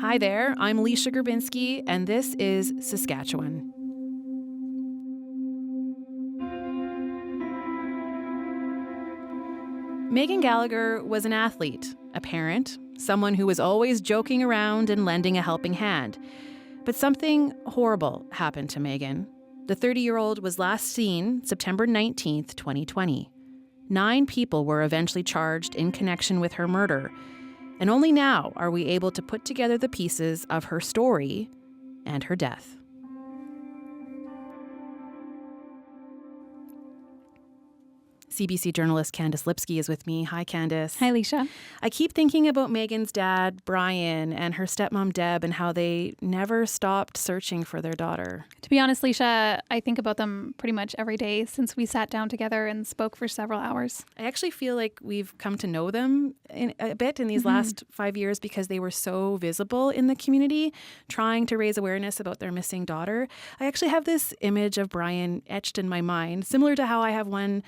Hi there, I'm Leisha Grabinski, and this is Saskatchewan. Megan Gallagher was an athlete, a parent, someone who was always joking around and lending a helping hand. But something horrible happened to Megan. The 30-year-old was last seen September 19th, 2020. 9 people were eventually charged in connection with her murder. And only now are we able to put together the pieces of her story and her death. CBC journalist Candice Lipsky is with me. Hi, Candice. Hi, Leisha. I keep thinking about Megan's dad, Brian, and her stepmom, Deb, and how they never stopped searching for their daughter. To be honest, Leisha, I think about them pretty much every day since we sat down together and spoke for several hours. I actually feel like we've come to know them a bit in these last 5 years because they were so visible in the community, trying to raise awareness about their missing daughter. I actually have this image of Brian etched in my mind, similar to how I have one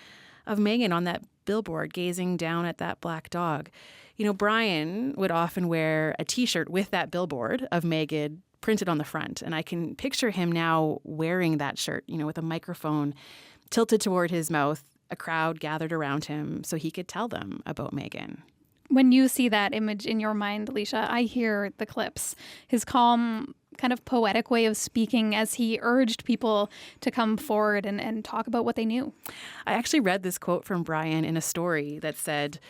of Megan on that billboard gazing down at that black dog. You know, Brian would often wear a T-shirt with that billboard of Megan printed on the front. And I can picture him now wearing that shirt, you know, with a microphone tilted toward his mouth, a crowd gathered around him so he could tell them about Megan. When you see that image in your mind, Leisha, I hear the clips. His calm, kind of poetic way of speaking as he urged people to come forward and talk about what they knew. I actually read this quote from Brian in a story that said,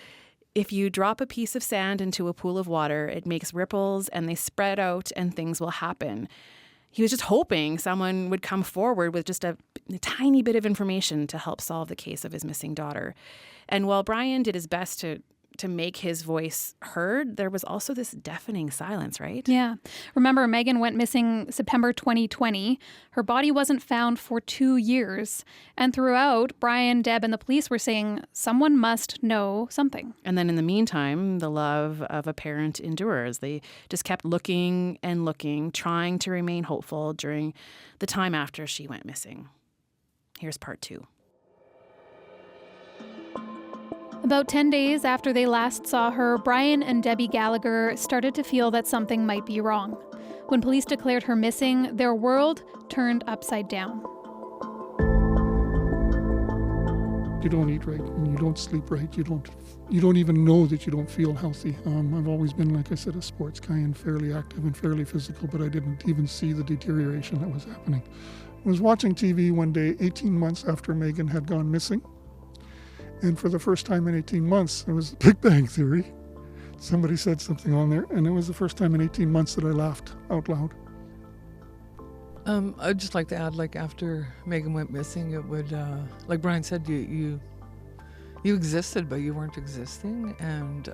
"If you drop a piece of sand into a pool of water, it makes ripples and they spread out and things will happen." He was just hoping someone would come forward with just a tiny bit of information to help solve the case of his missing daughter. And while Brian did his best to make his voice heard, there was also this deafening silence, right? Yeah. Remember, Megan went missing September 2020. Her body wasn't found for 2 years. And throughout, Brian, Deb, and the police were saying someone must know something. And then in the meantime, the love of a parent endures. They just kept looking and looking, trying to remain hopeful during the time after she went missing. Here's part 2. About 10 days after they last saw her, Brian and Debbie Gallagher started to feel that something might be wrong. When police declared her missing, their world turned upside down. You don't eat right and you don't sleep right. You don't even know that you don't feel healthy. I've always been, like I said, a sports guy and fairly active and fairly physical, but I didn't even see the deterioration that was happening. I was watching TV one day, 18 months after Megan had gone missing. And for the first time in 18 months, it was the Big Bang Theory. Somebody said something on there, and it was the first time in 18 months that I laughed out loud. I'd just like to add, like, after Megan went missing, it would, like Brian said, you existed, but you weren't existing. And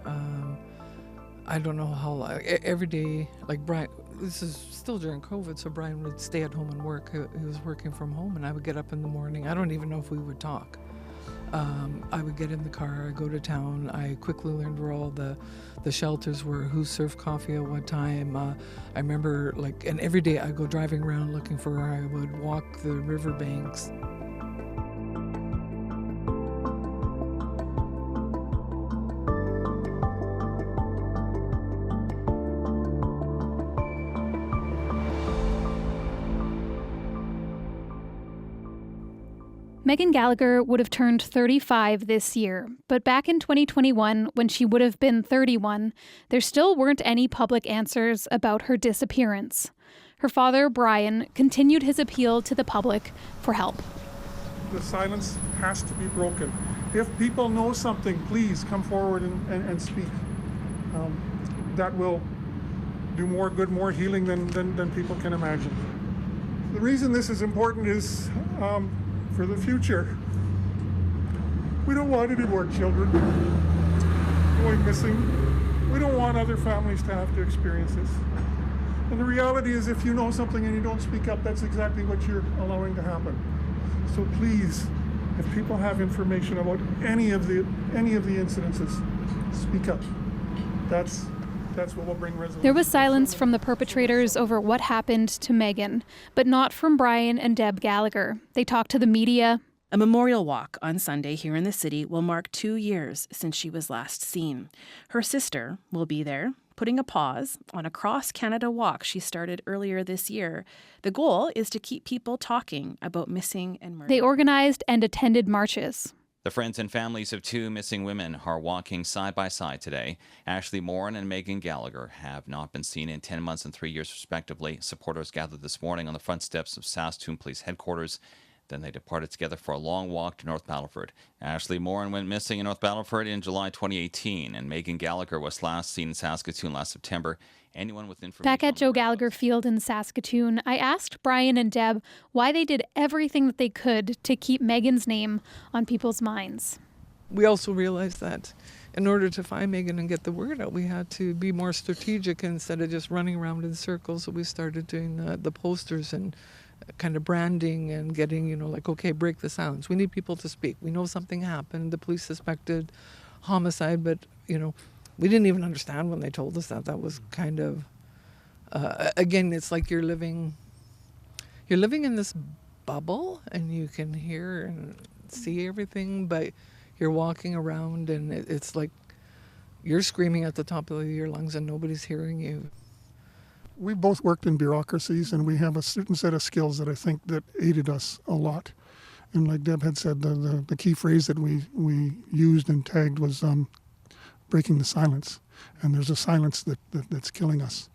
I don't know how long, every day, like Brian, this is still during COVID, so Brian would stay at home and work. He was working from home, and I would get up in the morning. I don't even know if we would talk. I would get in the car, I go to town. I quickly learned where all the shelters were, who served coffee at what time. I remember, like, and every day I go driving around looking for her. I would walk the riverbanks. Megan Gallagher would have turned 35 this year, but back in 2021, when she would have been 31, there still weren't any public answers about her disappearance. Her father, Brian, continued his appeal to the public for help. The silence has to be broken. If people know something, please come forward and speak. That will do more good, more healing than people can imagine. The reason this is important is for the future. We don't want any more children going missing. We don't want other families to have to experience this. And the reality is, if you know something and you don't speak up, that's exactly what you're allowing to happen. So please, if people have information about any of the incidences, speak up. That's what will bring resolution. There was silence from the perpetrators over what happened to Megan, but not from Brian and Deb Gallagher. They talked to the media. A memorial walk on Sunday here in the city will mark 2 years since she was last seen. Her sister will be there putting a pause on a cross-Canada walk she started earlier this year. The goal is to keep people talking about missing and murder. They organized and attended marches. The friends and families of two missing women are walking side by side today. Ashley Morin and Megan Gallagher have not been seen in 10 months and 3 years, respectively. Supporters gathered this morning on the front steps of Saskatoon Police Headquarters. Then they departed together for a long walk to North Battleford. Ashley Morin went missing in North Battleford in July 2018, and Megan Gallagher was last seen in Saskatoon last September. Anyone with information Back at Joe Gallagher Field in Saskatoon, I asked Brian and Deb why they did everything that they could to keep Megan's name on people's minds. We also realized that in order to find Megan and get the word out, we had to be more strategic instead of just running around in circles. So we started doing the posters and kind of branding and getting, okay, break the silence. We need people to speak. We know something happened. The police suspected homicide, but, we didn't even understand when they told us that. That was kind of, again, it's like you're living in this bubble and you can hear and see everything, but you're walking around and it's like you're screaming at the top of your lungs and nobody's hearing you. We both worked in bureaucracies, and we have a certain set of skills that I think that aided us a lot. And like Deb had said, the key phrase that we used and tagged was breaking the silence. And there's a silence that's killing us.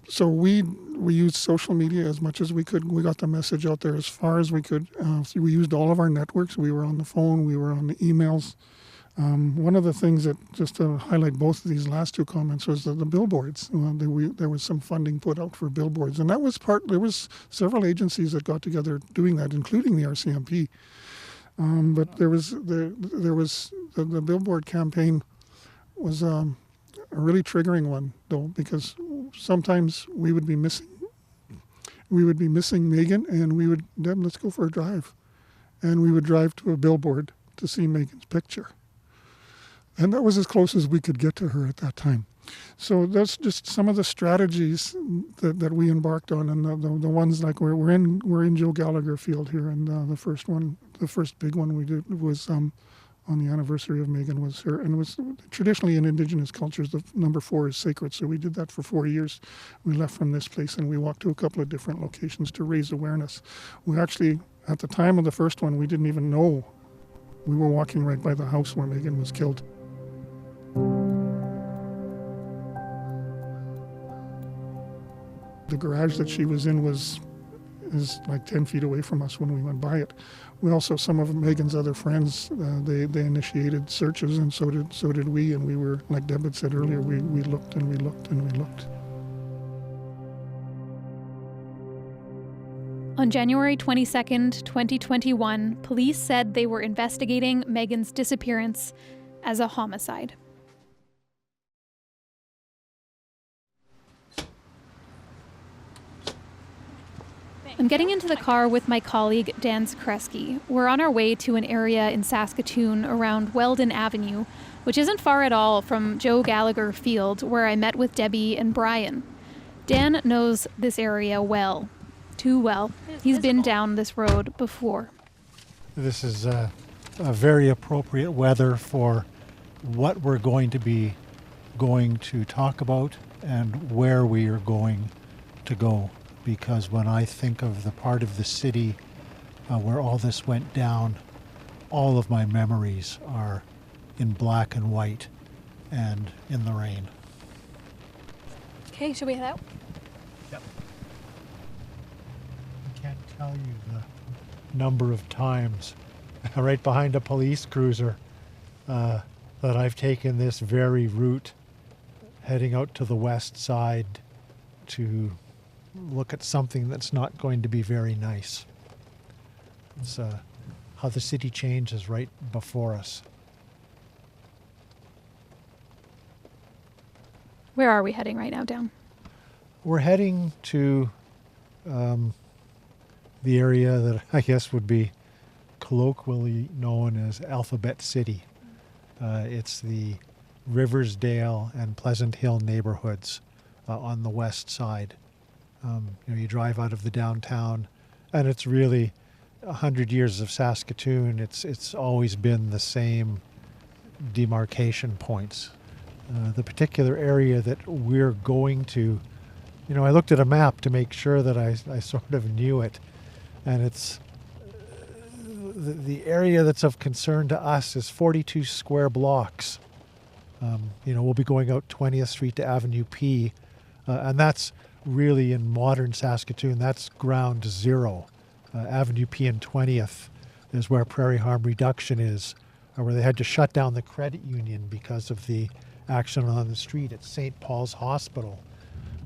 So we used social media as much as we could. We got the message out there as far as we could. So we used all of our networks. We were on the phone. We were on the emails. One of the things that, just to highlight both of these last two comments, was the billboards. There was some funding put out for billboards, and that was there was several agencies that got together doing that, including the RCMP. But there was the billboard campaign was a really triggering one, though, because sometimes we would be missing Megan, and Deb, let's go for a drive, and we would drive to a billboard to see Megan's picture. And that was as close as we could get to her at that time. So that's just some of the strategies that we embarked on, and the ones like we're in Joe Gallagher Field here, and the first big one we did was on the anniversary of Megan was her, and it was traditionally in Indigenous cultures the number 4 is sacred. So we did that for 4 years. We left from this place and we walked to a couple of different locations to raise awareness. We actually, at the time of the first one, we didn't even know we were walking right by the house where Megan was killed. The garage that she was in is like 10 feet away from us when we went by it. We also, some of Megan's other friends, they initiated searches, and so did we. And we were, like Deb had said earlier, we looked and we looked and we looked. On January 22nd, 2021, police said they were investigating Megan's disappearance as a homicide. I'm getting into the car with my colleague, Dan Zakreski. We're on our way to an area in Saskatoon around Weldon Avenue, which isn't far at all from Joe Gallagher Field, where I met with Debbie and Brian. Dan knows this area well. Too well. He's been down this road before. This is a very appropriate weather for what we're going to talk about and where we are going to go. Because when I think of the part of the city where all this went down, all of my memories are in black and white and in the rain. Okay, should we head out? Yep. I can't tell you the number of times right behind a police cruiser that I've taken this very route heading out to the west side to look at something that's not going to be very nice. It's how the city changes right before us. Where are we heading right now, Dan? We're heading to the area that I guess would be colloquially known as Alphabet City. It's the Riversdale and Pleasant Hill neighborhoods on the west side. You drive out of the downtown, and it's really 100 years of Saskatoon. It's always been the same demarcation points. The particular area that we're going to, I looked at a map to make sure that I sort of knew it, and it's the area that's of concern to us is 42 square blocks. We'll be going out 20th Street to Avenue P, and that's really in modern Saskatoon, that's ground zero. Avenue P and 20th is where Prairie Harm Reduction is, where they had to shut down the credit union because of the action on the street at St. Paul's Hospital.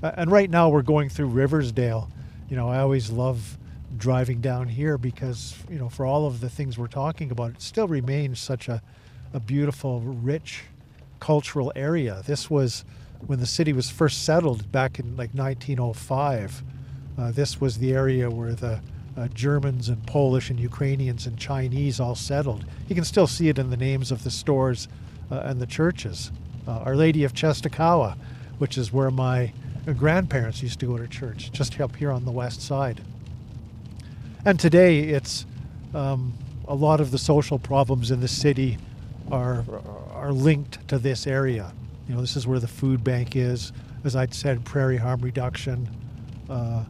And right now we're going through Riversdale. I always love driving down here because, for all of the things we're talking about, it still remains such a beautiful, rich cultural area. This was when the city was first settled back in like 1905. This was the area where the Germans and Polish and Ukrainians and Chinese all settled. You can still see it in the names of the stores and the churches. Our Lady of Chestakawa, which is where my grandparents used to go to church, just up here on the west side. And today it's a lot of the social problems in the city are linked to this area. This is where the food bank is, as I'd said, Prairie Harm Reduction, a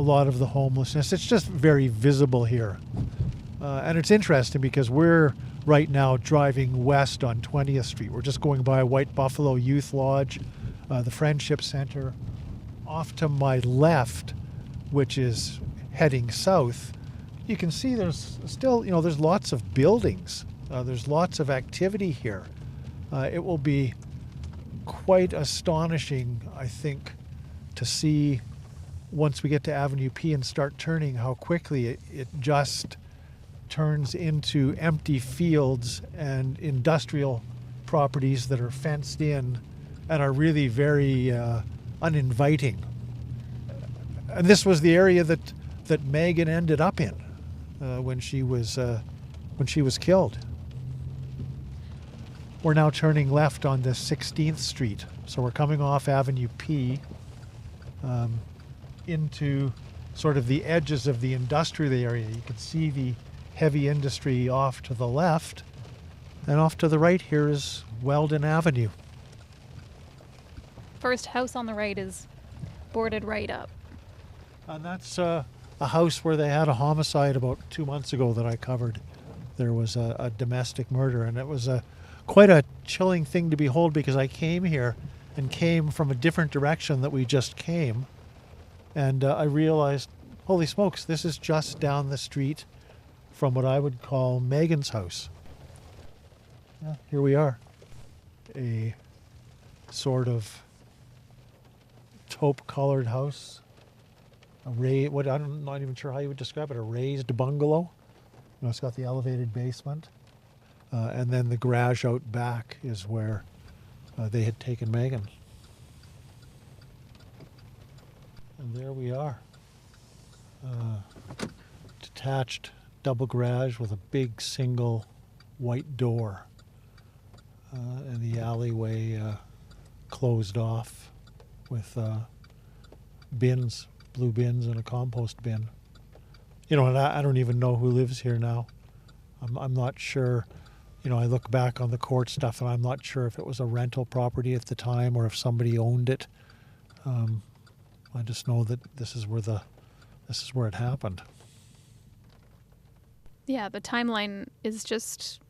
lot of the homelessness. It's just very visible here. And it's interesting because we're right now driving west on 20th Street. We're just going by White Buffalo Youth Lodge, the Friendship Center. Off to my left, which is heading south, you can see there's still, there's lots of buildings. There's lots of activity here. It will be quite astonishing, I think, to see once we get to Avenue P and start turning how quickly it just turns into empty fields and industrial properties that are fenced in and are really very uninviting. And this was the area that Megan ended up in when she was killed. We're now turning left onto 16th Street. So we're coming off Avenue P into sort of the edges of the industrial area. You can see the heavy industry off to the left, and off to the right here is Weldon Avenue. First house on the right is boarded right up. And that's a house where they had a homicide about 2 months ago that I covered. There was a domestic murder, and it was quite a chilling thing to behold because I came here and came from a different direction that we just came. And I realized, holy smokes, this is just down the street from what I would call Megan's house. Yeah, here we are. A sort of taupe-colored house. I'm not even sure how you would describe it, a raised bungalow. It's got the elevated basement. And then the garage out back is where they had taken Megan. And there we are. Detached double garage with a big single white door. And the alleyway closed off with bins, blue bins and a compost bin. And I don't even know who lives here now. I'm not sure. I look back on the court stuff and I'm not sure if it was a rental property at the time or if somebody owned it. I just know that this is where it happened. Yeah, the timeline is just,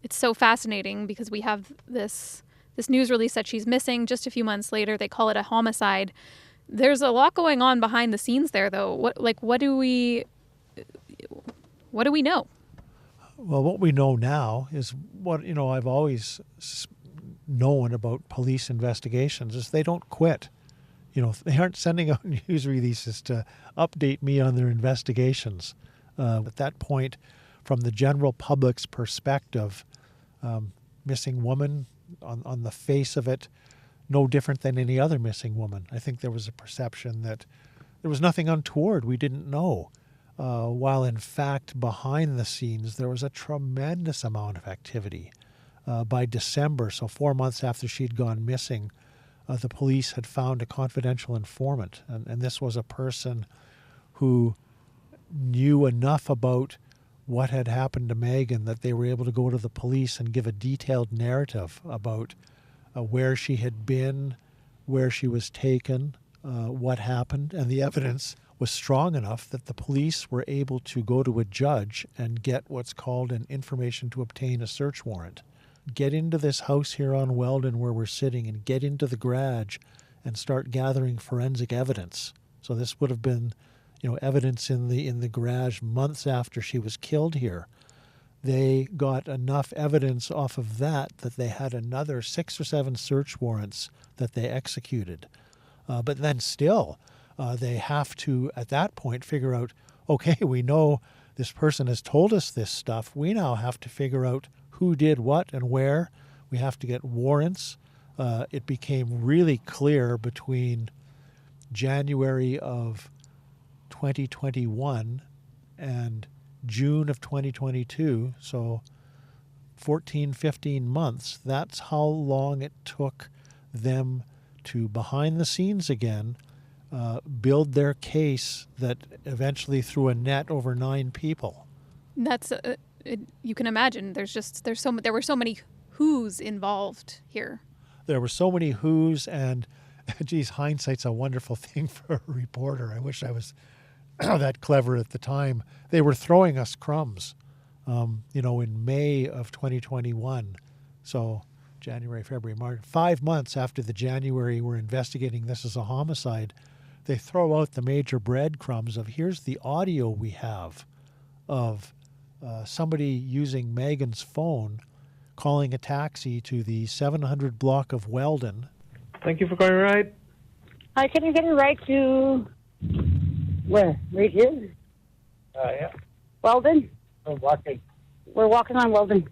it's so fascinating because we have this news release that she's missing. Just a few months later, they call it a homicide. There's a lot going on behind the scenes there, though. What do we know? Well, what we know now is what, I've always known about police investigations is they don't quit. They aren't sending out news releases to update me on their investigations. At that point, from the general public's perspective, missing woman on the face of it, no different than any other missing woman. I think there was a perception that there was nothing untoward we didn't know. While in fact, behind the scenes, there was a tremendous amount of activity. By December, so 4 months after she'd gone missing, the police had found a confidential informant. And this was a person who knew enough about what had happened to Megan that they were able to go to the police and give a detailed narrative about where she had been, where she was taken, what happened, and the evidence was strong enough that the police were able to go to a judge and get what's called an information to obtain a search warrant. Get into this house here on Weldon where we're sitting and get into the garage and start gathering forensic evidence. So this would have been, evidence in the garage months after she was killed here. They got enough evidence off of that they had another 6 or 7 search warrants that they executed. But then still, they have to, at that point, figure out, okay, we know this person has told us this stuff. We now have to figure out who did what and where. We have to get warrants. It became really clear between January of 2021 and June of 2022, so 14, 15 months, that's how long it took them to, behind the scenes again, build their case that eventually threw a net over 9 people. That's you can imagine. There were so many who's involved here. There were so many who's, and geez, hindsight's a wonderful thing for a reporter. I wish I was that clever at the time. They were throwing us crumbs, in May of 2021. So January, February, March, 5 months after the January we're investigating this as a homicide, they throw out the major breadcrumbs of here's the audio we have of somebody using Megan's phone calling a taxi to the 700 block of Weldon. Thank you for calling a ride. Hi, can you get a ride to where? Right here? Yeah. Weldon? I'm walking. We're walking on Weldon.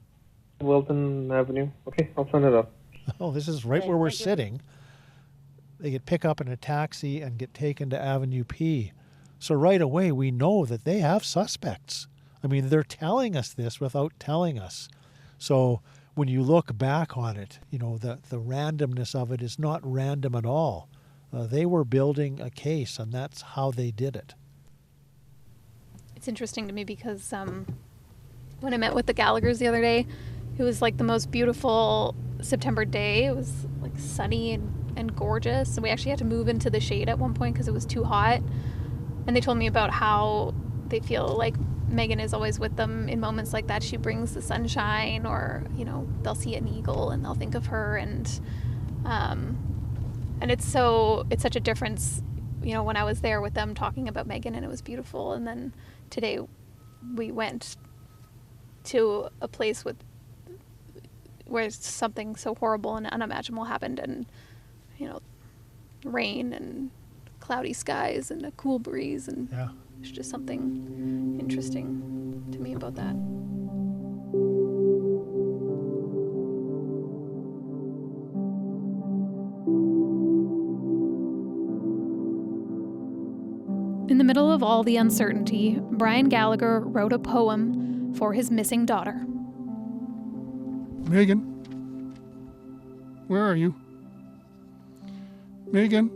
Weldon Avenue. Okay, I'll turn it up. Oh, this is right where we're sitting. They get pick up in a taxi and get taken to Avenue P. So right away, we know that they have suspects. I mean, they're telling us this without telling us. So when you look back on it, the randomness of it is not random at all. They were building a case, and that's how they did it. It's interesting to me because when I met with the Gallaghers the other day, it was like the most beautiful September day. It was like sunny and gorgeous. And we actually had to move into the shade at one point because it was too hot. And they told me about how they feel like Megan is always with them in moments like that. She brings the sunshine, or, they'll see an eagle and they'll think of her. And it's such a difference, when I was there with them talking about Megan, and it was beautiful. And then today we went to a place where something so horrible and unimaginable happened, and, rain and cloudy skies and a cool breeze, and yeah. There's just something interesting to me about that. In the middle of all the uncertainty, Brian Gallagher wrote a poem for his missing daughter. Megan, where are you? Megan,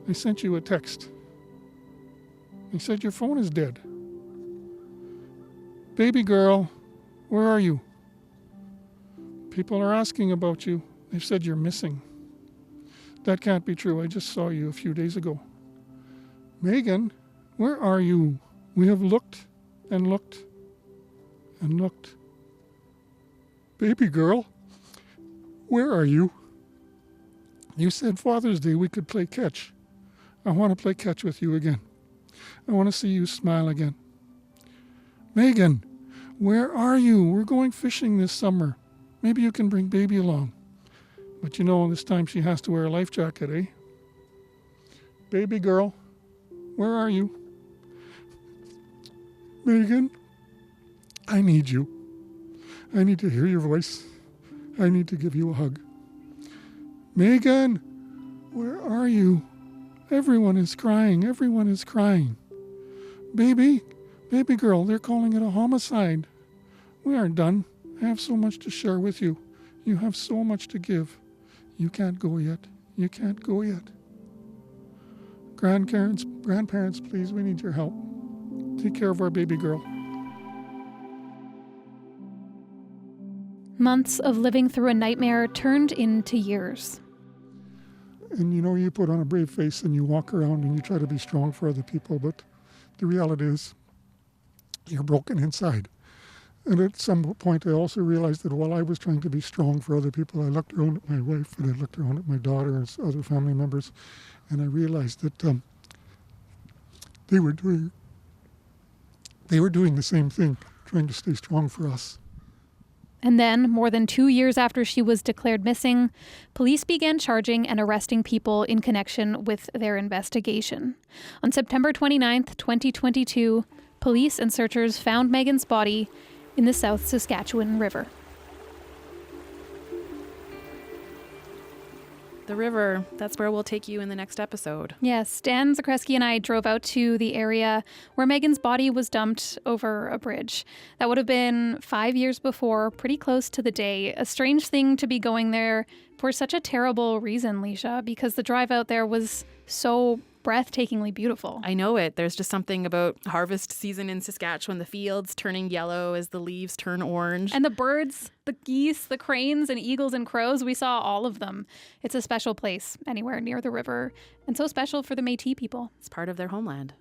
I sent you a text. They said your phone is dead. Baby girl, where are you? People are asking about you. They've said you're missing. That can't be true. I just saw you a few days ago. Megan, where are you? We have looked and looked and looked. Baby girl, where are you? You said Father's Day we could play catch. I want to play catch with you again. I want to see you smile again. Megan, where are you? We're going fishing this summer. Maybe you can bring baby along. But this time she has to wear a life jacket, eh? Baby girl, where are you? Megan, I need you. I need to hear your voice. I need to give you a hug. Megan, where are you? Everyone is crying. Everyone is crying. Baby girl, they're calling it a homicide. We aren't done. I have so much to share with you. You have so much to give. You can't go yet. You can't go yet. Grandparents, please, we need your help. Take care of our baby girl. Months of living through a nightmare turned into years. And you put on a brave face and you walk around and you try to be strong for other people, but the reality is you're broken inside. And at some point I also realized that while I was trying to be strong for other people, I looked around at my wife and I looked around at my daughter and other family members, and I realized that they were doing the same thing, trying to stay strong for us. And then, more than 2 years after she was declared missing, police began charging and arresting people in connection with their investigation. On September 29th, 2022, police and searchers found Megan's body in the South Saskatchewan River. The river, that's where we'll take you in the next episode. Yes, Dan Zakreski and I drove out to the area where Megan's body was dumped over a bridge. That would have been 5 years before, pretty close to the day. A strange thing to be going there for such a terrible reason, Leisha, because the drive out there was so breathtakingly beautiful. I know it. There's just something about harvest season in Saskatchewan, the fields turning yellow as the leaves turn orange. And the birds, the geese, the cranes and eagles and crows, we saw all of them. It's a special place anywhere near the river, and so special for the Métis people. It's part of their homeland.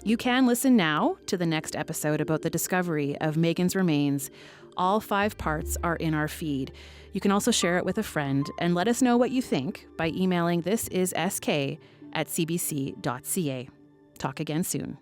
You can listen now to the next episode about the discovery of Megan's remains. All 5 parts are in our feed. You can also share it with a friend and let us know what you think by emailing thisissk@cbc.ca. Talk again soon.